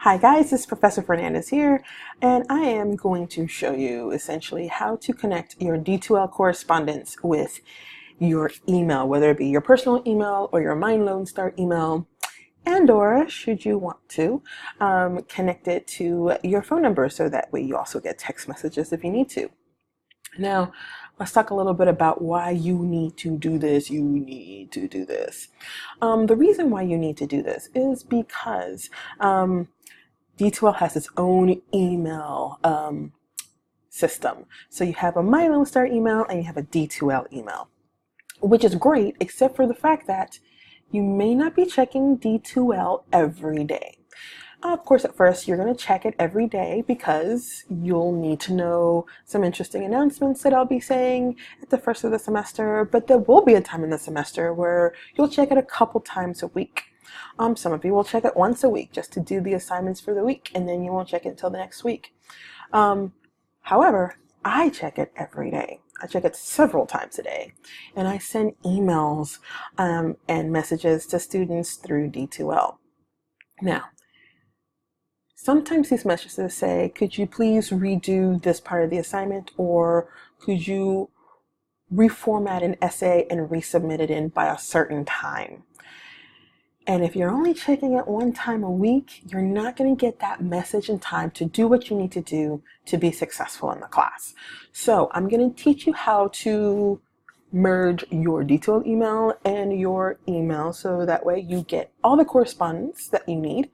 Hi guys, this is Professor Fernandez here, and I am going to show you essentially how to connect your D2L correspondence with your email, whether it be your personal email or your Mind Lone Star email, and or should you want to connect it to your phone number so that way you also get text messages if you need to. Now, let's talk a little bit about why you need to do this. You need to do this. The reason why you need to do this is because D2L has its own email system. So you have a My Lone Star email and you have a D2L email, which is great, except for the fact that you may not be checking D2L every day. Of course, at first, you're going to check it every day because you'll need to know some interesting announcements that I'll be saying at the first of the semester, but there will be a time in the semester where you'll check it a couple times a week. Some of you will check it once a week just to do the assignments for the week, and then you won't check it until the next week. However, I check it every day. I check it several times a day, and I send emails and messages to students through D2L. Now, sometimes these messages say, could you please redo this part of the assignment, or could you reformat an essay and resubmit it in by a certain time? And if you're only checking it one time a week, you're not going to get that message in time to do what you need to do to be successful in the class. So I'm going to teach you how to merge your D2L email and your email so that way you get all the correspondence that you need.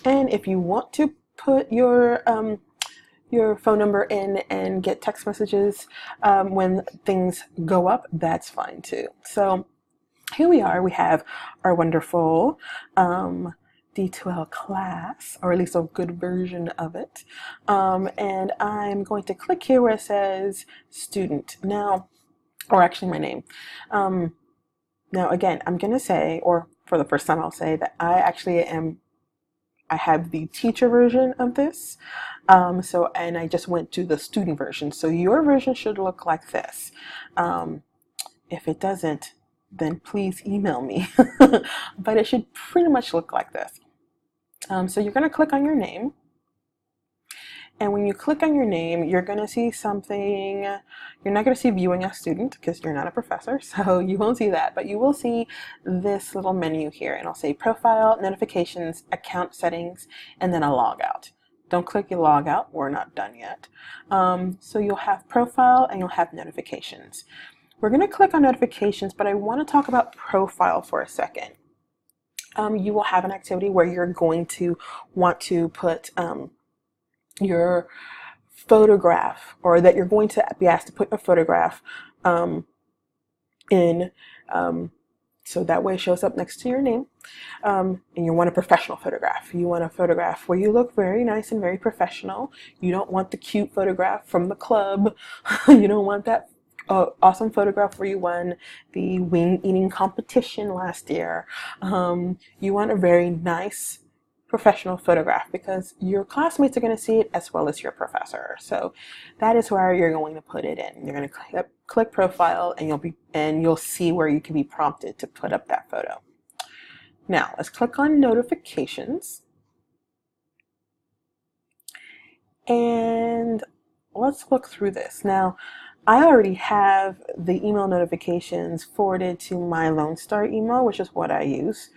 And if you want to put your phone number in and get text messages when things go up, that's fine too. So here we are, we have our wonderful D2L class, or at least a good version of it. And I'm going to click here where it says student. Now, or actually my name. Now again, I'm going to say, or for the first time I'll say that I have the teacher version of this. And I just went to the student version. So your version should look like this. If it doesn't, then please email me. But it should pretty much look like this. So you're going to click on your name. And when you click on your name, you're going to see something. You're not going to see viewing as student because you're not a professor, so you won't see that. But you will see this little menu here, and it'll say profile, notifications, account settings, and then a logout. Don't click your logout. We're not done yet. So you'll have profile and you'll have notifications. We're going to click on notifications, but I want to talk about profile for a second. You will have an activity where you're going to want to put your photograph, or that you're going to be asked to put a photograph in, so that way it shows up next to your name. And you want a professional photograph. You want a photograph where you look very nice and very professional. You don't want the cute photograph from the club. You don't want that awesome photograph where you won the wing eating competition last year. You want a very nice professional photograph because your classmates are going to see it as well as your professor. So that is where you're going to put it in. You're going to click profile, and you'll see where you can be prompted to put up that photo. Now let's click on notifications, and let's look through this. Now, I already have the email notifications forwarded to my Lone Star email, which is what I use.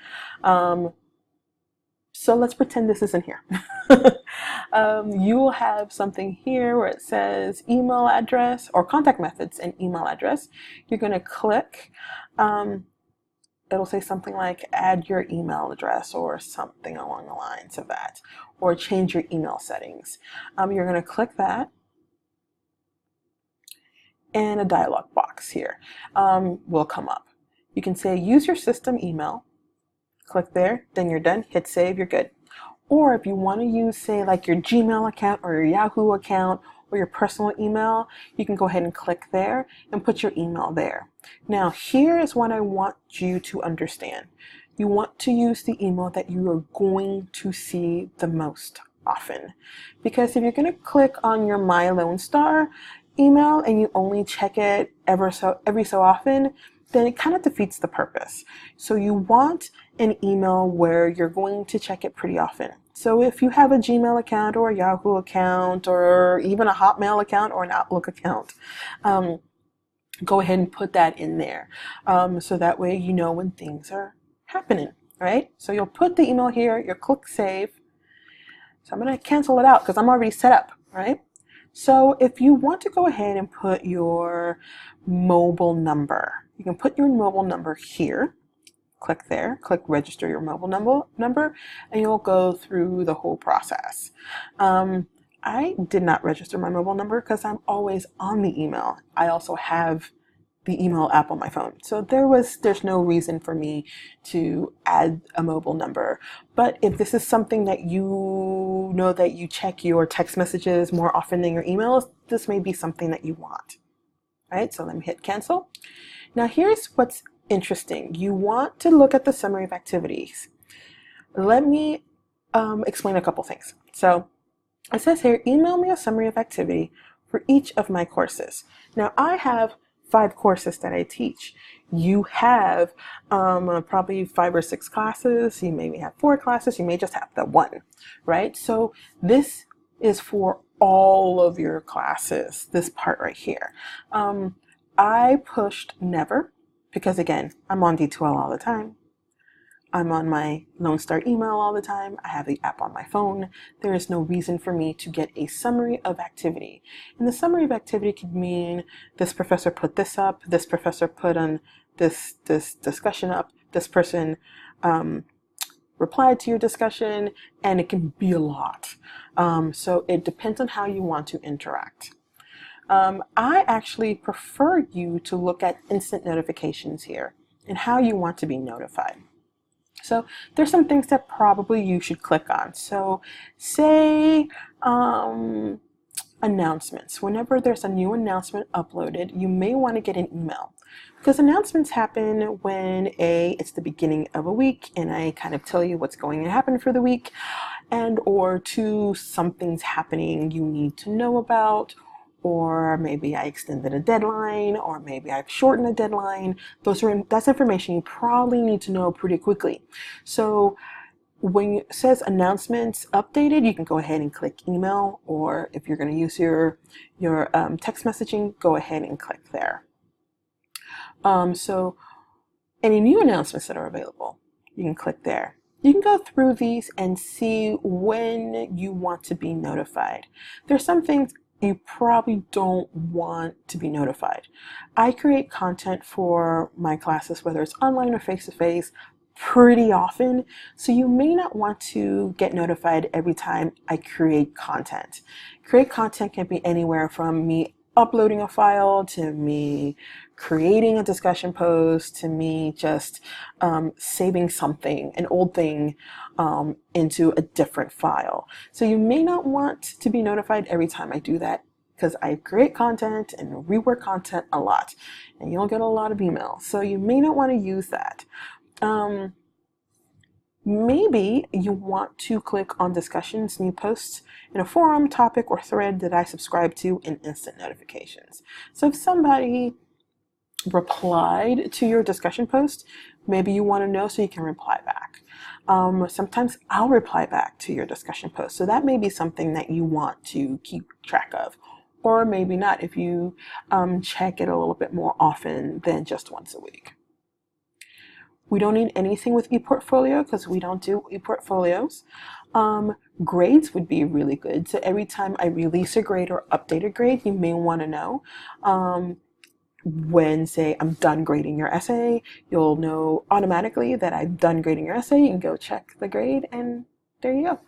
So let's pretend this isn't here. You will have something here where it says email address, or contact methods and email address. You're going to click. It'll say something like add your email address or something along the lines of that, or change your email settings. You're going to click that. And a dialog box here will come up. You can say use your system email, click there, then you're done, hit save, you're good. Or if you want to use, say, like your Gmail account or your Yahoo account or your personal email, you can go ahead and click there and put your email there. Now here is what I want you to understand. You want to use the email that you are going to see the most often, because if you're going to click on your My Lone Star email and you only check it every so often, then it kind of defeats the purpose. So you want an email where you're going to check it pretty often. So if you have a Gmail account or a Yahoo account or even a Hotmail account or an Outlook account, go ahead and put that in there. So that way you know when things are happening, right? So you'll put the email here, you'll click save. So I'm going to cancel it out because I'm already set up, right? So if you want to go ahead and put your mobile number, you can put your mobile number here. Click there, click register your mobile number, and you'll go through the whole process. I did not register my mobile number because I'm always on the email. I also have the email app on my phone. So there's no reason for me to add a mobile number. But if this is something that you know that you check your text messages more often than your emails, this may be something that you want. Right? So let me hit cancel. Now here's what's interesting. You want to look at the summary of activities. Let me explain a couple things. So it says here, email me a summary of activity for each of my courses. Now I have 5 courses that I teach. You have probably 5 or 6 classes. You maybe have 4 classes. You may just have the 1, right? So this is for all of your classes, this part right here. I pushed never because, again, I'm on D2L all the time. I'm on my Lone Star email all the time. I have the app on my phone. There is no reason for me to get a summary of activity. And the summary of activity could mean this professor put this up, this professor put on this discussion up, this person replied to your discussion, and it can be a lot. So it depends on how you want to interact. I actually prefer you to look at instant notifications here and how you want to be notified. So there's some things that probably you should click on. So say announcements. Whenever there's a new announcement uploaded, you may want to get an email. Because announcements happen when it's the beginning of a week and I kind of tell you what's going to happen for the week, and or 2, something's happening you need to know about, or maybe I extended a deadline, or maybe I've shortened a deadline. That's information you probably need to know pretty quickly. So when it says announcements updated, you can go ahead and click email, or if you're going to use your text messaging, go ahead and click there. So any new announcements that are available, you can click there. You can go through these and see when you want to be notified. There's some things you probably don't want to be notified. I create content for my classes, whether it's online or face-to-face, pretty often, so you may not want to get notified every time I create content. Create content can be anywhere from me uploading a file to me creating a discussion post to me just saving something, an old thing, into a different file. So you may not want to be notified every time I do that, because I create content and rework content a lot, and you'll get a lot of emails. So you may not want to use that. Maybe you want to click on discussions, new posts in a forum, topic, or thread that I subscribe to in instant notifications. So if somebody replied to your discussion post, maybe you want to know so you can reply back. Sometimes I'll reply back to your discussion post. So that may be something that you want to keep track of. Or maybe not if you check it a little bit more often than just once a week. We don't need anything with ePortfolio because we don't do ePortfolios. Grades would be really good. So every time I release a grade or update a grade, you may want to know. When, say, I'm done grading your essay, you'll know automatically that I'm done grading your essay. You can go check the grade, and there you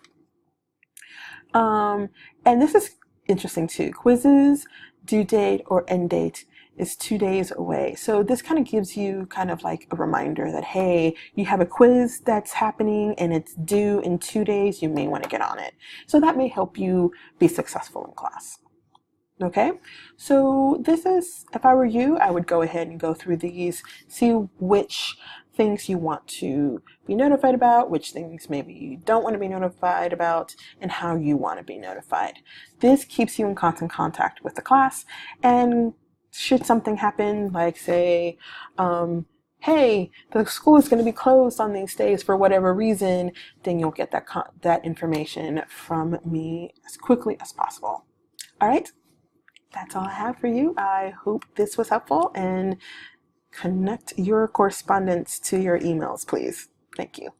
go. And this is interesting too. Quizzes, due date or end date is 2 days away. So this kind of gives you kind of like a reminder that, hey, you have a quiz that's happening and it's due in 2 days, you may want to get on it. So that may help you be successful in class. Okay, so this is, if I were you, I would go ahead and go through these, see which things you want to be notified about, which things maybe you don't want to be notified about, and how you want to be notified. This keeps you in constant contact with the class and should something happen, like say, hey, the school is going to be closed on these days for whatever reason, then you'll get that information from me as quickly as possible. All right, that's all I have for you. I hope this was helpful, and connect your correspondence to your emails, please. Thank you.